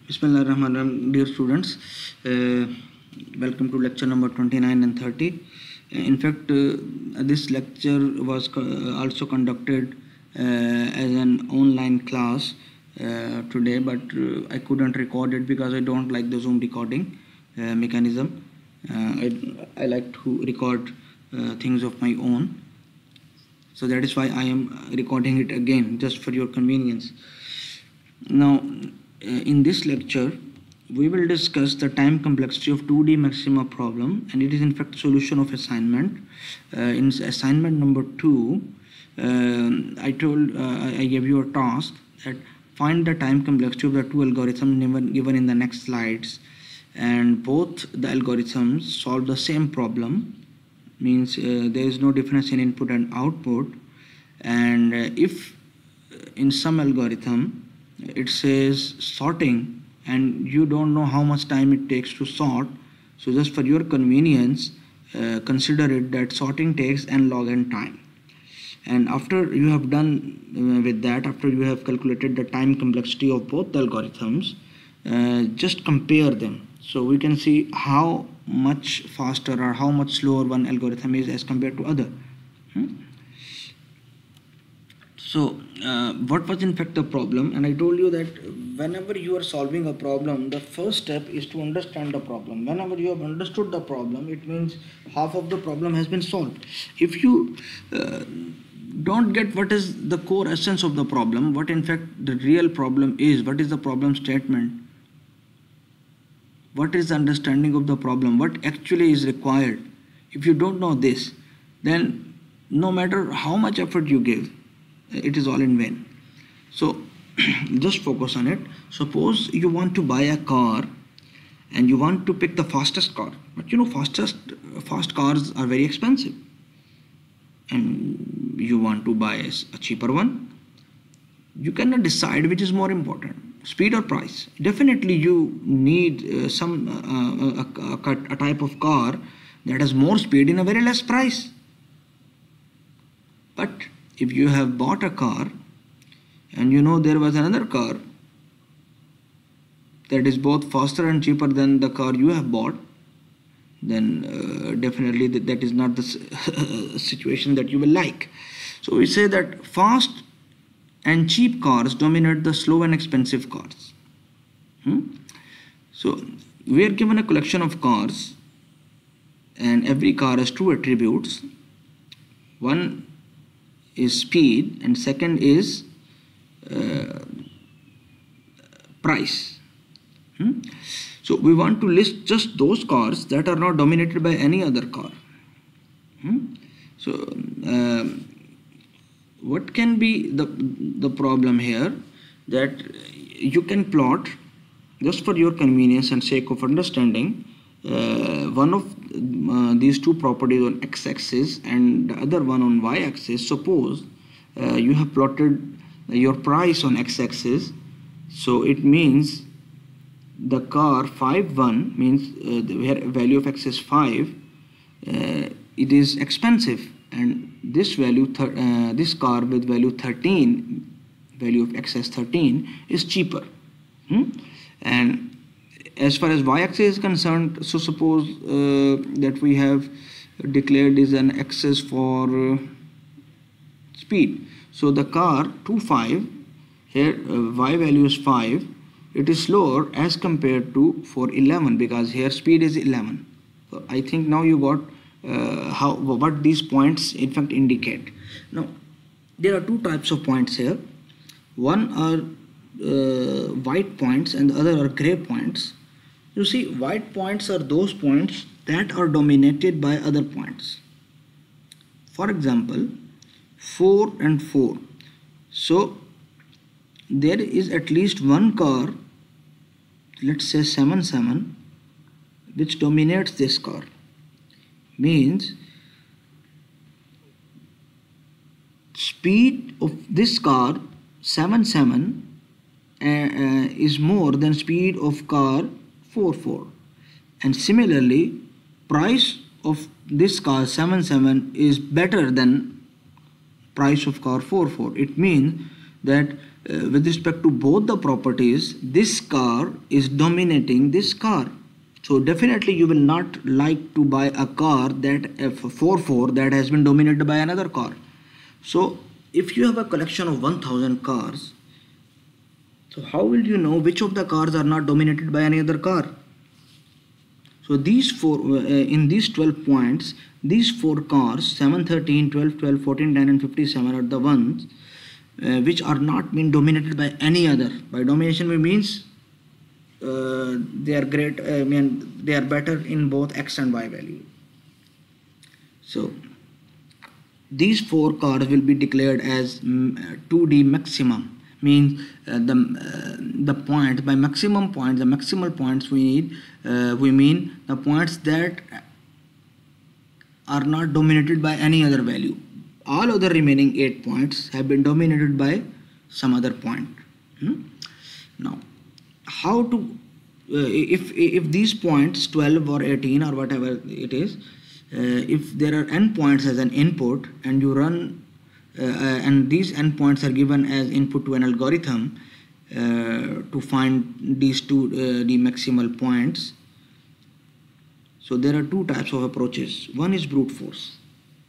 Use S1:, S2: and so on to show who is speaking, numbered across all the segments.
S1: Bismillahirrahmanirrahim, dear students. Welcome to lecture number 29 and 30. In fact, this lecture was also conducted as an online class today, but I couldn't record it because I don't like the Zoom recording mechanism. I like to record things of my own. So that is why I am recording it again, just for your convenience. Now, in this lecture, we will discuss the time complexity of 2D maxima problem, and it is in fact solution of assignment. In assignment number 2, I gave you a task that find the time complexity of the two algorithms given in the next slides, and both the algorithms solve the same problem. Means there is no difference in input and output, and if in some algorithm it says sorting and you don't know how much time it takes to sort, so just for your convenience consider it that sorting takes n log n time. And after you have done with that, after you have calculated the time complexity of both the algorithms, just compare them so we can see how much faster or how much slower one algorithm is as compared to other. So what was in fact the problem? And I told you that whenever you are solving a problem, the first step is to understand the problem. Whenever you have understood the problem, it means half of the problem has been solved. If you don't get what is the core essence of the problem, what in fact the real problem is, what is the problem statement, what is the understanding of the problem, what actually is required, if you don't know this, then no matter how much effort you give, it is all in vain. So just focus on it. Suppose you want to buy a car and you want to pick the fastest car, but you know fast cars are very expensive, and you want to buy a cheaper one. You cannot decide which is more important, speed or price. Definitely you need a type of car that has more speed in a very less price. But if you have bought a car and you know there was another car that is both faster and cheaper than the car you have bought, then definitely that is not the situation that you will like. So we say that fast and cheap cars dominate the slow and expensive cars. So we are given a collection of cars, and every car has two attributes. One is speed and second is price. So we want to list just those cars that are not dominated by any other car. So what can be the problem here? That you can plot, just for your convenience and sake of understanding, one of these two properties on x-axis and the other one on y-axis. Suppose you have plotted your price on x-axis, so it means the car 5-1 means where value of x is 5, it is expensive, and this value this car with value 13, value of x as 13, is cheaper. And as far as y-axis is concerned, so suppose that we have declared is an axis for speed. So the car 2-5, here y value is 5, it is slower as compared to 4-11 because here speed is 11. So I think now you got what these points in fact indicate. Now there are two types of points here. One are white points and the other are gray points. You see, white points are those points that are dominated by other points. For example, 4 and 4. So there is at least one car, let's say 7-7, which dominates this car. Means speed of this car 7-7 is more than speed of car 4-4, and similarly price of this car 7-7 is better than price of car 4-4. It means that with respect to both the properties, this car is dominating this car. So definitely you will not like to buy a car that F44 that has been dominated by another car. So if you have a collection of 1000 cars, so how will you know which of the cars are not dominated by any other car? So these four, in these 12 points, these four cars, 7, 13, 12, 12, 14, 10 and 57 are the ones which are not being dominated by any other. By domination we means they are great, they are better in both X and Y value. So these four cars will be declared as 2D maximum. Means the point, by maximum points, the maximal points we need, we mean the points that are not dominated by any other value. All other remaining 8 points have been dominated by some other point. Now how to if these points 12 or 18 or whatever it is, if there are n points as an input and you run and these endpoints are given as input to an algorithm to find these the maximal points. So there are two types of approaches. One is brute force,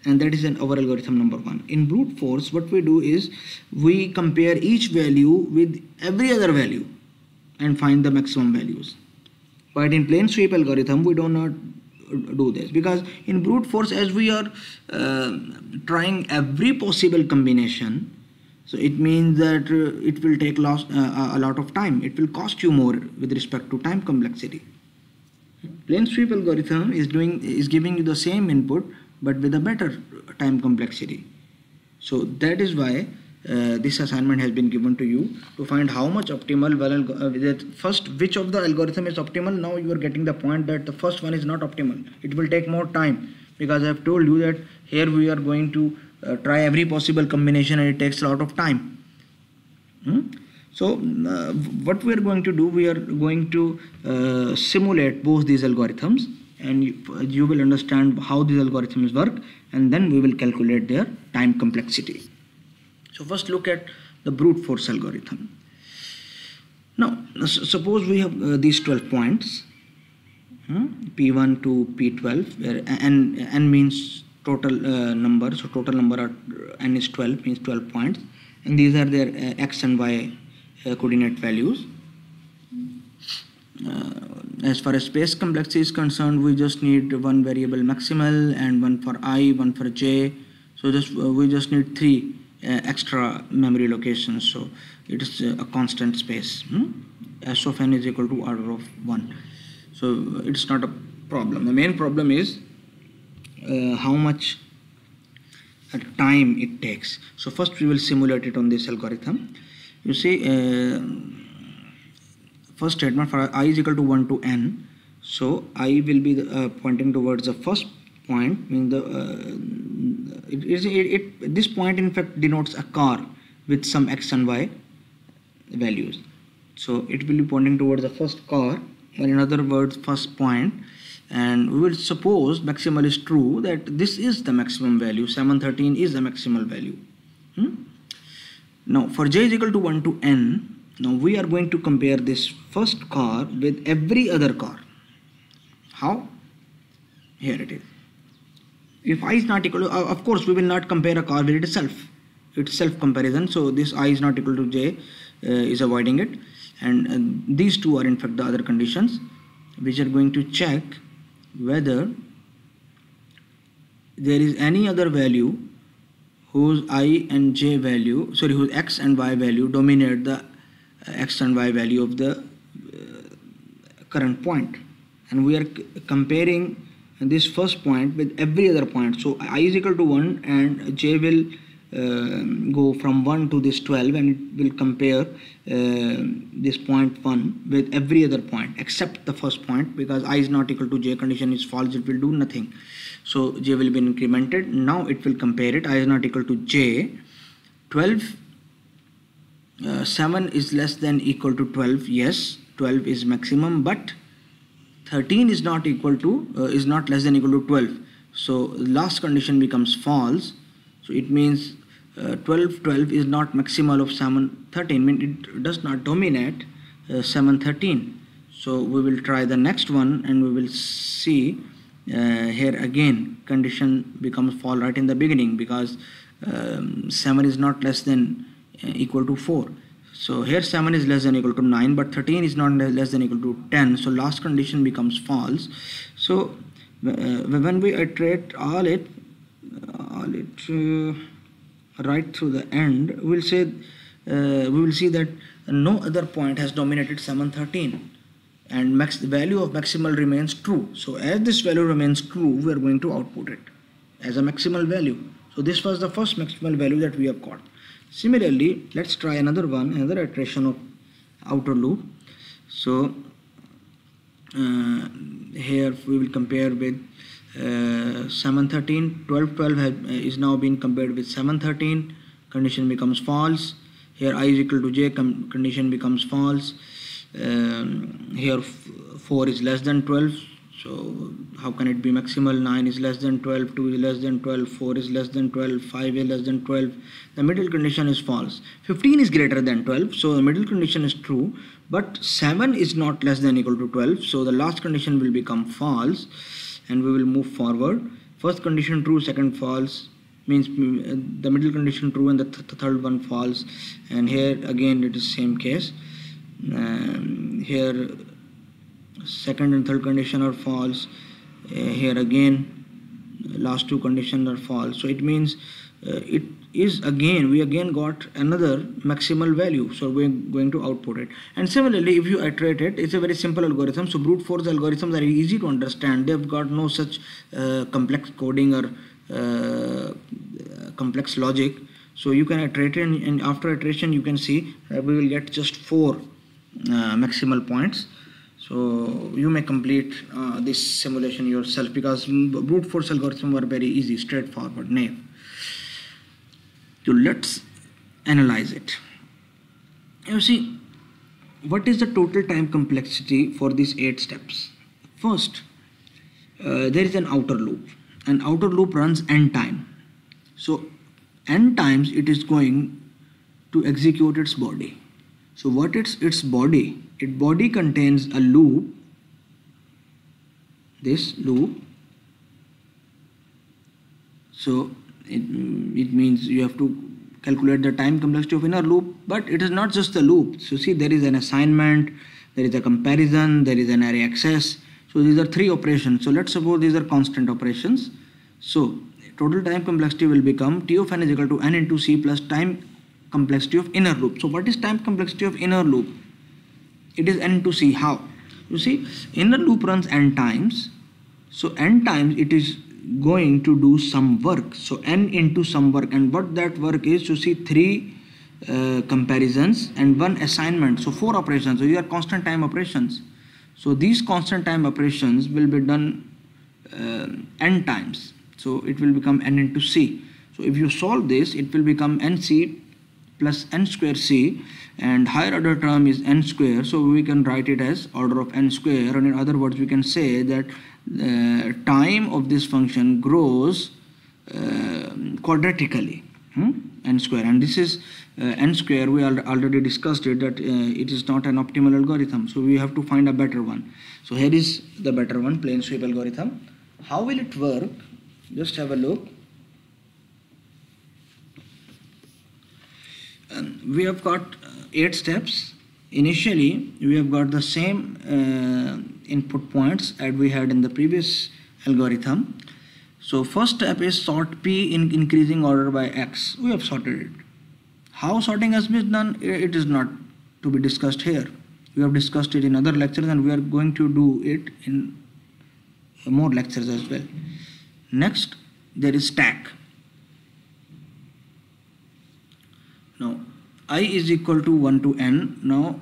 S1: and that is our algorithm number 1. In brute force, what we do is we compare each value with every other value and find the maximum values. But in plain sweep algorithm, we do not do this, because in brute force, as we are trying every possible combination, so it means that it will take a lot of time. It will cost you more with respect to time complexity. Plain sweep algorithm is giving you the same input but with a better time complexity. So that is why this assignment has been given to you to find how much optimal first which of the algorithm is optimal. Now you are getting the point that the first one is not optimal. It will take more time, because I have told you that here we are going to try every possible combination and it takes a lot of time. So what we are going to do, we are going to simulate both these algorithms, and you will understand how these algorithms work, and then we will calculate their time complexity. So first look at the brute force algorithm. Now suppose we have these 12 points, P1 to P12, where n means total number, so total number are n is 12, means 12 points, and these are their x and y coordinate values. As far as space complexity is concerned, we just need one variable maximal and one for I, one for j. So we just need 3 extra memory locations, so it is a constant space. S of n is equal to order of 1, so it's not a problem. The main problem is how much time it takes. So first we will simulate it on this algorithm. You see, first statement for I is equal to 1 to n, so I will be pointing towards the first point, means this point in fact denotes a car with some x and y values. So it will be pointing towards the first car, or in other words first point, and we will suppose maximal is true, that this is the maximum value, 713 is the maximal value. Now for j is equal to 1 to n, now we are going to compare this first car with every other car. How? Here it is. If I is not equal to, of course we will not compare a car with itself. It's self comparison, so this I is not equal to j is avoiding it, and these two are in fact the other conditions which are going to check whether there is any other value whose I and j value, sorry, whose x and y value dominate the x and y value of the current point, and we are comparing this first point with every other point. So I is equal to 1 and j will go from 1 to this 12, and it will compare this point 1 with every other point except the first point, because I is not equal to j condition is false, it will do nothing. So j will be incremented. Now it will compare it. I is not equal to j. 12, 7 is less than equal to 12. Yes, 12 is maximum, but 13 is not equal to is not less than equal to 12. So last condition becomes false. So it means 12 12 is not maximal of 7 13, mean it does not dominate 7 13. So we will try the next one and we will see here again condition becomes false right in the beginning, because 7 is not less than equal to 4. So here 7 is less than equal to 9, but 13 is not less than equal to 10. So last condition becomes false. So when we iterate all it right through the end, we will see that no other point has dominated 7 13, and the value of maximal remains true. So as this value remains true, we are going to output it as a maximal value. So this was the first maximal value that we have got. Similarly, let's try another one, another iteration of outer loop. So here we will compare with 7 13. 12 12 is now being compared with 7 13. Condition becomes false. Here I is equal to j, condition becomes false. Here 4 is less than 12, so how can it be maximal? 9 is less than 12, 2 is less than 12, 4 is less than 12, 5 is less than 12. The middle condition is false. 15 is greater than 12, so the middle condition is true, but 7 is not less than equal to 12, so the last condition will become false, and we will move forward. First condition true, second false, means the middle condition true and the third one false. And here again it is same case. Here second and third condition are false. Here again last two conditions are false. So it means it is again, we again got another maximal value, so we're going to output it. And similarly, if you iterate it, it's a very simple algorithm. So brute force algorithms are easy to understand. They've got no such complex coding or complex logic. So you can iterate it, and after iteration you can see we will get just 4 maximal points. So you may complete this simulation yourself, because brute force algorithm were very easy, straightforward, naive. So let's analyze it. You see, what is the total time complexity for these 8 steps? First, there is an outer loop. An outer loop runs n time. So n times it is going to execute its body. So what is its body? Its body contains a loop, this loop. So it means you have to calculate the time complexity of inner loop, but it is not just the loop. So see, there is an assignment, there is a comparison, there is an array access. So these are 3 operations. So let's suppose these are constant operations. So total time complexity will become T of n is equal to n into c plus time complexity of inner loop. So what is time complexity of inner loop? It is n into c. How? You see, inner loop runs n times. So n times it is going to do some work. So n into some work, and what that work is, you see 3 comparisons and 1 assignment. So 4 operations. So these are constant time operations. So these constant time operations will be done n times. So it will become n into c. So if you solve this, it will become nc plus n square c, and higher order term is n square. So we can write it as order of n square, and in other words we can say that time of this function grows quadratically, n square. And this is n square, we already discussed it, that it is not an optimal algorithm, so we have to find a better one. So here is the better one, plain sweep algorithm. How will it work? Just have a look. We have got 8 steps. Initially we have got the same input points as we had in the previous algorithm. So first step is sort p in increasing order by x. We have sorted it. How sorting has been done, it is not to be discussed here. We have discussed it in other lectures, and we are going to do it in more lectures as well. Next, there is stack. Now I is equal to 1 to n. Now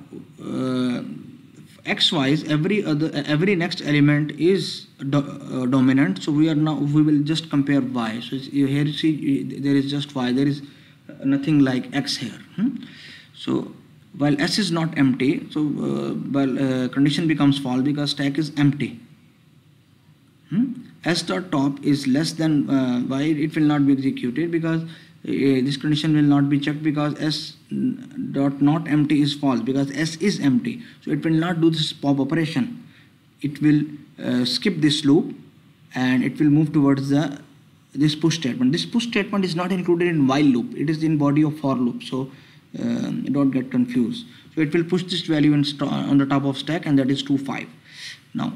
S1: x wise every next element is dominant, so we will just compare y. So here you see there is just y, there is nothing like x here. So while s is not empty, so condition becomes false because stack is empty. S dot top is less than y, it will not be executed because this condition will not be checked because s dot not empty is false, because s is empty, so it will not do this pop operation. It will skip this loop and it will move towards this push statement. This push statement is not included in while loop, it is in body of for loop, so don't get confused. So it will push this value on the top of stack, and that is 2 5. Now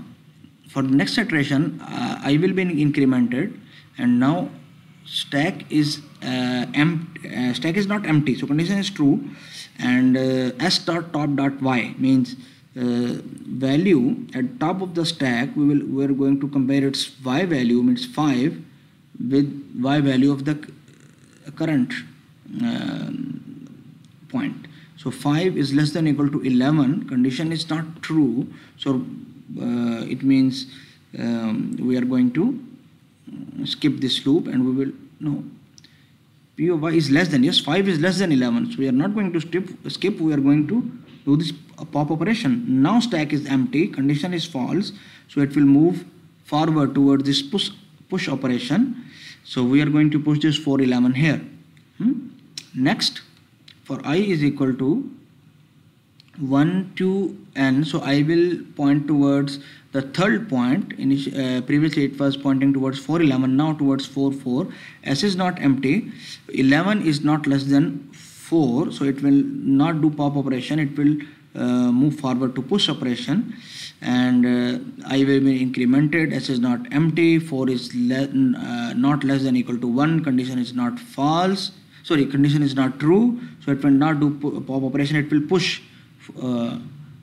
S1: for the next iteration I will be incremented, and now stack is stack is not empty, so condition is true, and s dot top dot y means value at top of the stack we are going to compare its y value, means 5, with y value of the current point. So 5 is less than equal to 11, condition is not true, so it means we are going to skip this loop, and we will no, p of y is less than, yes, 5 is less than 11, so we are not going to skip, we are going to do this pop operation. Now stack is empty, condition is false, so it will move forward towards this push operation. So we are going to push this 411 here. Next, for I is equal to 1 to n, so I will point towards the third point. Previously it was pointing towards 411, now towards 4 4. S is not empty, 11 is not less than 4, so it will not do pop operation, it will move forward to push operation, and I will be incremented. S is not empty, 4 is not less than equal to 1, condition is not false, sorry, condition is not true, so it will not do pop operation, it will push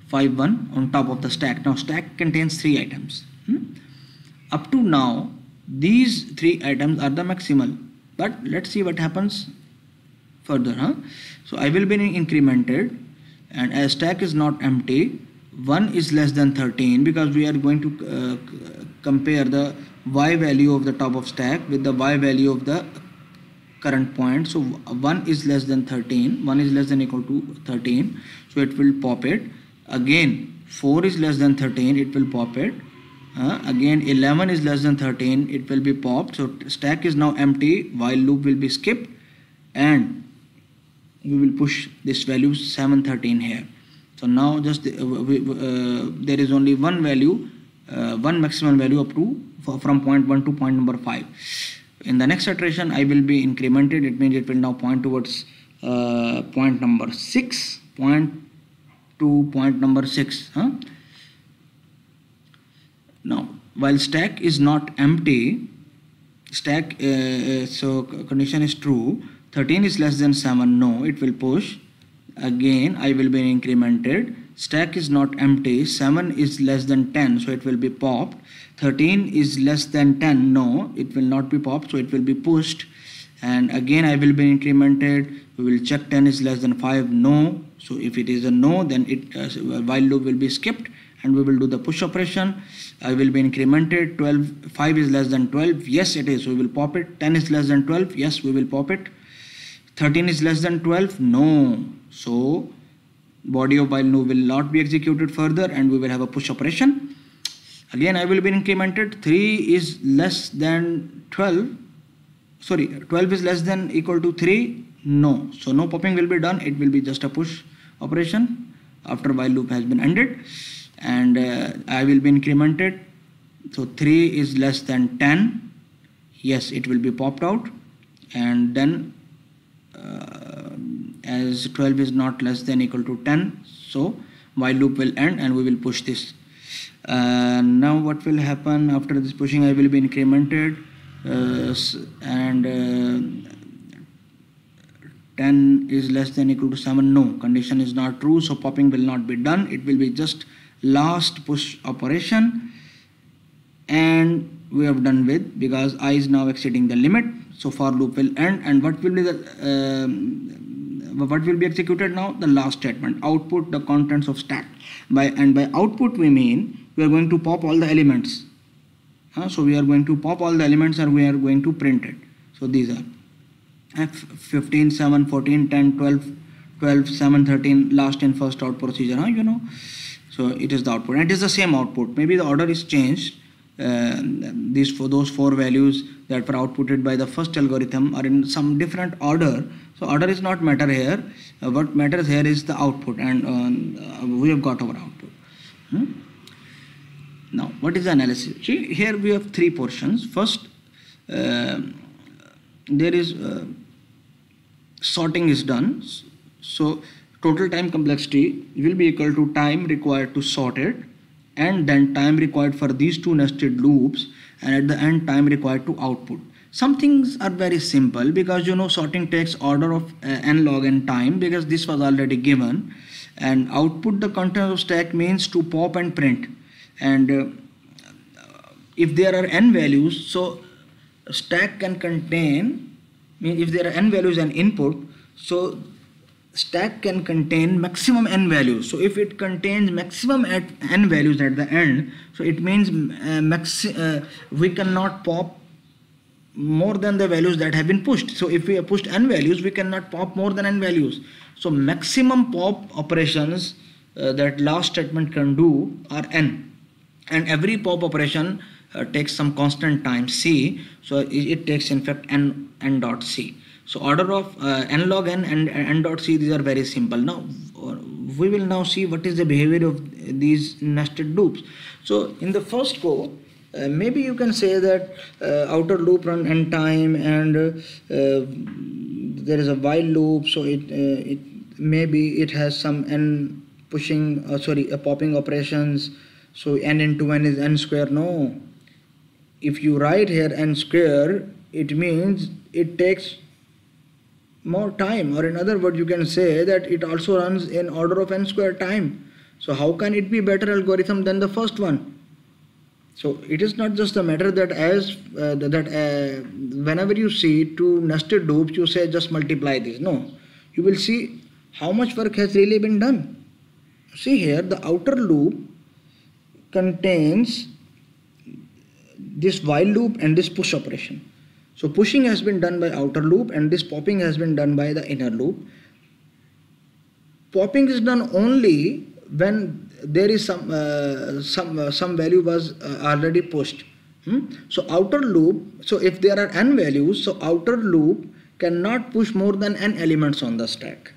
S1: 5 1 on top of the stack. Now stack contains 3 items. Up to now these 3 items are the maximal, but let's see what happens further. So I will be incremented, and as stack is not empty, 1 is less than 13, because we are going to compare the y value of the top of stack with the y value of the current point. So 1 is less than 13, 1 is less than equal to 13, so it will pop it. Again 4 is less than 13, it will pop it. Again 11 is less than 13, it will be popped. So stack is now empty, while loop will be skipped, and we will push this value 713 here. So now just there is only one value, one maximum value up to from point 1 to point number 5. In the next iteration I will be incremented, it means it will now point towards point number 6, point to point number 6. Now while stack is not empty, stack so condition is true, 13 is less than 7, no, it will push. Again I will be incremented, stack is not empty, 7 is less than 10, so it will be popped. 13 is less than 10, no, it will not be popped, so it will be pushed. And again I will be incremented, we will check 10 is less than 5, no, so if it is a no, then it while loop will be skipped, and we will do the push operation. I will be incremented, 5 is less than 12, yes it is, so we will pop it. 10 is less than 12, yes we will pop it. 13 is less than 12, no, so body of while loop will not be executed further, and we will have a push operation. Again I will be incremented, 3 is less than 12, sorry, 12 is less than equal to 3, no, so no popping will be done, it will be just a push operation after while loop has been ended. And I will be incremented, so 3 is less than 10, yes it will be popped out, and then as 12 is not less than equal to 10, so while loop will end and we will push this. Now what will happen after this pushing? I will be incremented, and 10 is less than equal to 7, no, condition is not true, so popping will not be done, it will be just last push operation, and we have done with, because I is now exceeding the limit, so for loop will end. And what will be the what will be executed now? The last statement, output the contents of stack. By output we mean we are going to pop all the elements. So we are going to pop all the elements and we are going to print it. So these are F15, 7, 14, 10, 12, 12, 7, 13, last in first out procedure, you know. So it is the output, and it is the same output. Maybe the order is changed, those four values that were outputted by the first algorithm are in some different order. So order is not matter here. What matters here is the output, and we have got our output. Now, what is the analysis? See, here we have three portions. First, there is sorting is done. So total time complexity will be equal to time required to sort it, and then time required for these two nested loops, and at the end time required to output. Some things are very simple because sorting takes order of n log n time, because this was already given, and output the content of stack means to pop and print. And if there are n values, so stack can contain, if there are n values and input, so stack can contain maximum n values. So if it contains maximum at n values at the end, so it means we cannot pop more than the values that have been pushed. So if we have pushed n values, we cannot pop more than n values. So maximum pop operations that last statement can do are n, and every pop operation takes some constant time c, so it takes in fact n dot c. So order of n log n and n dot c, these are very simple. Now we will now see what is the behavior of these nested loops. So in the first go, maybe you can say that outer loop run n time, and there is a while loop, so it maybe it has some n pushing popping operations, so n into n is n square. No, if you write here n square, it means it takes more time, or in other words you can say that it also runs in order of n square time. So how can it be better algorithm than the first one? So it is not just a matter that whenever you see two nested loops, you say just multiply this. No, you will see how much work has really been done. See here, the outer loop contains this while loop and this push operation. So pushing has been done by outer loop, and this popping has been done by the inner loop. Popping is done only when there is some value was already pushed. So outer loop, so if there are n values, so outer loop cannot push more than n elements on the stack,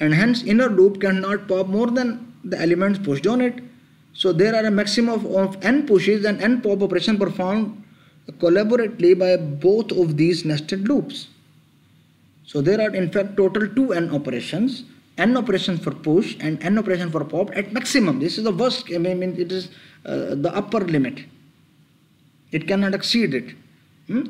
S1: and hence inner loop cannot pop more than the elements pushed on it. So there are a maximum of n pushes and n pop operation performed collaboratively by both of these nested loops. So there are in fact total 2 n operations, n operations for push and n operation for pop at maximum. This is the worst, I mean it is the upper limit. It cannot exceed it.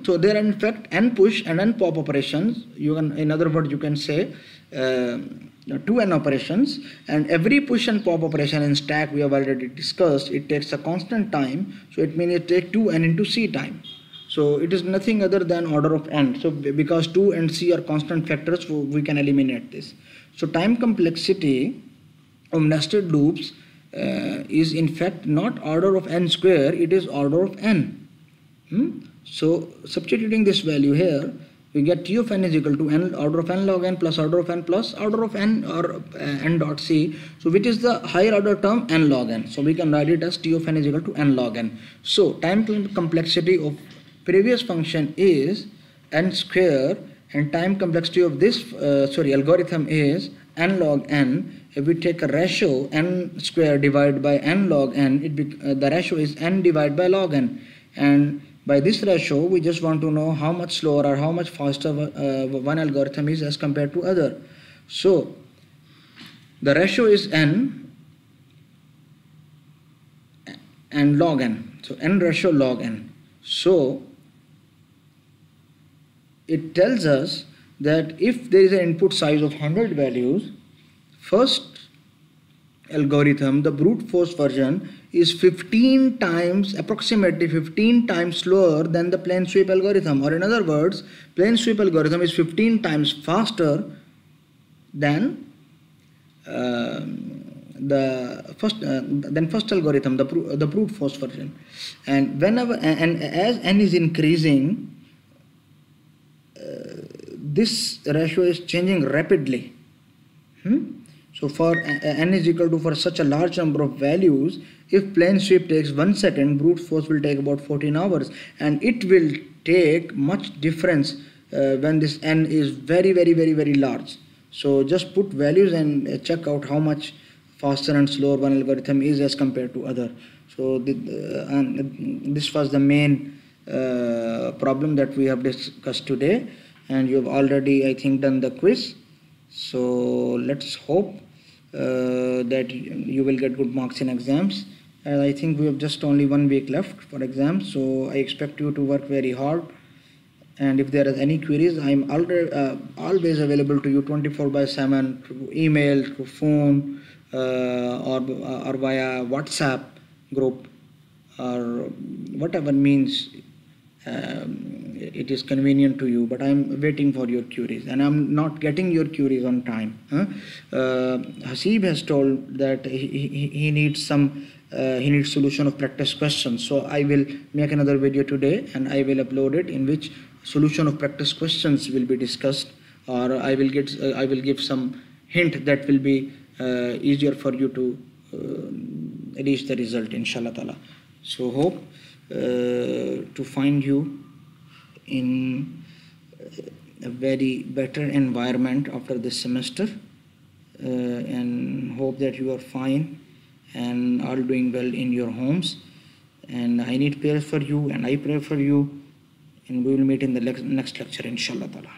S1: So there are in fact n push and n pop operations. You can, in other words, you can say 2 n operations, and every push and pop operation in stack we have already discussed, it takes a constant time, so it means it takes 2 n into c time. So it is nothing other than order of n. So because 2 and c are constant factors, so we can eliminate this. So time complexity of nested loops is in fact not order of n square, it is order of n. So substituting this value here, we get T of n is equal to n order of n log n plus order of n plus order of n, or n dot c. So which is the higher order term? N log n. So we can write it as T of n is equal to n log n. So time complexity of previous function is n square, and time complexity of this algorithm is n log n. If we take a ratio n square divided by n log n, the ratio is n divided by log n, and by this ratio we just want to know how much slower or how much faster one algorithm is as compared to other. So the ratio is n and log n, so n ratio log n. So it tells us that if there is an input size of 100 values, first algorithm, the brute force version, is 15 times, approximately 15 times slower than the plain sweep algorithm, or in other words, plain sweep algorithm is 15 times faster than the first algorithm, the brute force version. And whenever and as n is increasing, this ratio is changing rapidly. So for n is equal to, for such a large number of values, If plain sweep takes 1 second, brute force will take about 14 hours, and it will take much difference when this n is very large. So just put values and check out how much faster and slower one algorithm is as compared to other. So this was the main problem that we have discussed today, and you have already, I think, done the quiz. So let's hope that you will get good marks in exams. And I think we have just only 1 week left for exams, so I expect you to work very hard. And if there are any queries, I'm always available to you 24/7 through email, through phone, or via WhatsApp group, or whatever means it is convenient to you. But I'm waiting for your queries, and I'm not getting your queries on time. Hasib has told that he needs some he needs solution of practice questions, so I will make another video today and I will upload it, in which solution of practice questions will be discussed, or I will give some hint that will be easier for you to reach the result, inshallah ta'ala. So hope to find you in a very better environment after this semester, and hope that you are fine and all doing well in your homes. And I need prayers for you, and I pray for you, and we will meet in the next lecture, inshallah ta'ala.